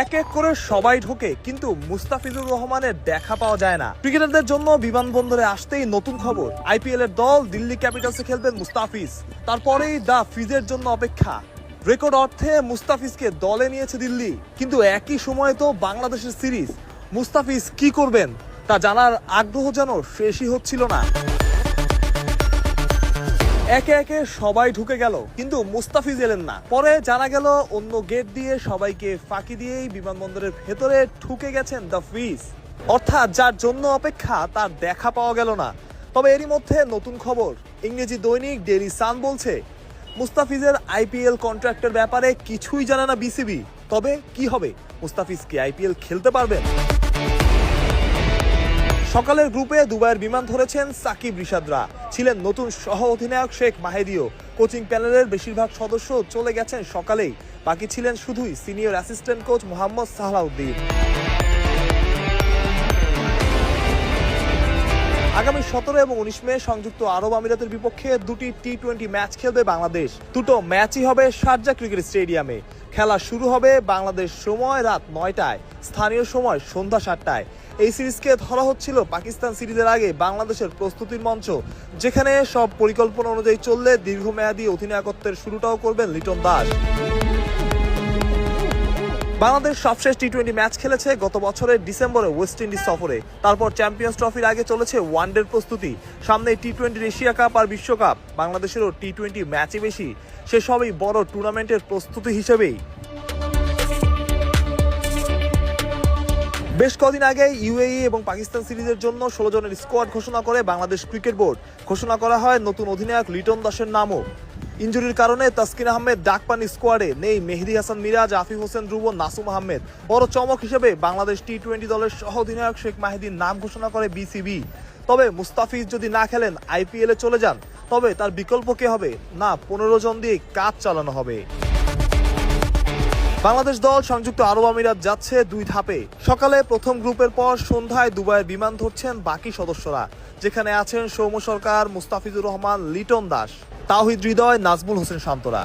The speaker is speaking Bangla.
এক এক করে সবাই ঢোকে, কিন্তু মুস্তাফিজুর রহমানের দেখা পাওয়া যায় না। ক্রিকেটারদের জন্য বিমানবন্দরে আসতেই নতুন খবর, আইপিএল এর দল দিল্লি ক্যাপিটালসে খেলবেন মুস্তাফিজ। তারপরেই দ্য ফিজের জন্য অপেক্ষা। রেকর্ড অর্থে মুস্তাফিজকে দলে নিয়েছে দিল্লি, কিন্তু একই সময়ে তো বাংলাদেশের সিরিজ। মুস্তাফিজ কি করবেন তা জানার আগ্রহ যেন শেষই হচ্ছিল না। একে একে সবাই ঢুকে গেল, কিন্তু মুস্তাফিজ এলেন না। পরে জানা গেল অন্য গেট দিয়ে সবাইকে ফাঁকি দিয়েই বিমানবন্দরের ভেতরে ঢুকে গেছেন দ্য ফিজ। অর্থাৎ যার জন্য অপেক্ষা তার দেখা পাওয়া গেল না। তবে এরই মধ্যে নতুন খবর, ইংরেজি দৈনিক ডেইলি সান বলছে মুস্তাফিজের আইপিএল কন্ট্রাক্টের ব্যাপারে কিছুই জানে না বিসিবি। তবে কি হবে, মুস্তাফিজ কি আইপিএল খেলতে পারবেন? সকালের গ্রুপে দুবাইয়ের বিমান ধরেছেন সাকিব রিশাদরা, ছিলেন নতুন সহ অধিনায়ক শেখ মাহেদিও। কোচিং প্যানেলের বেশিরভাগ সদস্য চলে গেছেন সকালেই, বাকি ছিলেন শুধুই senior assistant coach Mohammad Salauddin. আগামী 17 এবং 19 মে সংযুক্ত আরব আমিরাতের বিপক্ষে দুটি টি-20 ম্যাচ খেলবে বাংলাদেশ। দুটো ম্যাচই হবে শারজা ক্রিকেট স্টেডিয়ামে। খেলা শুরু হবে বাংলাদেশ সময় রাত 9টায়, স্থানীয় সময় সন্ধ্যা 7টায়। এই সিরিজকে ধরা হচ্ছিল পাকিস্তান সিরিজের আগে বাংলাদেশের প্রস্তুতির মঞ্চ, যেখানে সব পরিকল্পনা অনুযায়ী চললে দীর্ঘমেয়াদী অধিনায়কত্বের শুরুটাও করবেন লিটন দাস। বাংলাদেশ সবশেষ টি-20 ম্যাচ খেলেছে গত বছরের ডিসেম্বরে ওয়েস্ট ইন্ডিজ সফরে। তারপর চ্যাম্পিয়ন্স ট্রফির আগে চলেছে ওয়ানডের প্রস্তুতি, সামনে টি-20 এশিয়া কাপ আর বিশ্বকাপ। বাংলাদেশেরও টি-20 ম্যাচই বেশি, সেসবই বড় টুর্নামেন্টের প্রস্তুতি হিসেবেই। বেশ কদিন আগে ইউএই এবং পাকিস্তান সিরিজের জন্য 16 জনের স্কোয়াড ঘোষণা করে বাংলাদেশ ক্রিকেট বোর্ড। ঘোষণা করা হয় নতুন অধিনায়ক লিটন দাসের নামও। ইনজুরির কারণে তাসকিন আহমেদ ডাকপানি স্কোয়াডে নেই। মেহেদী হাসান মিরাজ, আফিফ হোসেন ধ্রুব, নাসুম আহমেদ। বড় চমক হিসেবে বাংলাদেশ টি-20 দলের সহ অধিনায়ক শেখ মাহিদির নাম ঘোষণা করে বিসিবি। তবে মুস্তাফিজ যদি না খেলেন, আইপিএলে চলে যান, তবে তার বিকল্প কে হবে? না, 15 জন দিয়ে কাজ চালানো হবে। বাংলাদেশ দল সংযুক্ত আরব আমিরাত যাচ্ছে 2 ধাপে। সকালে প্রথম গ্রুপের পর সন্ধ্যায় দুবাইয়ের বিমান ধরছেন বাকি সদস্যরা, যেখানে আছেন সৌম্য সরকার, মুস্তাফিজুর রহমান, লিটন দাস, তাওহিদ হৃদয়, নাজমুল হোসেন শান্তরা।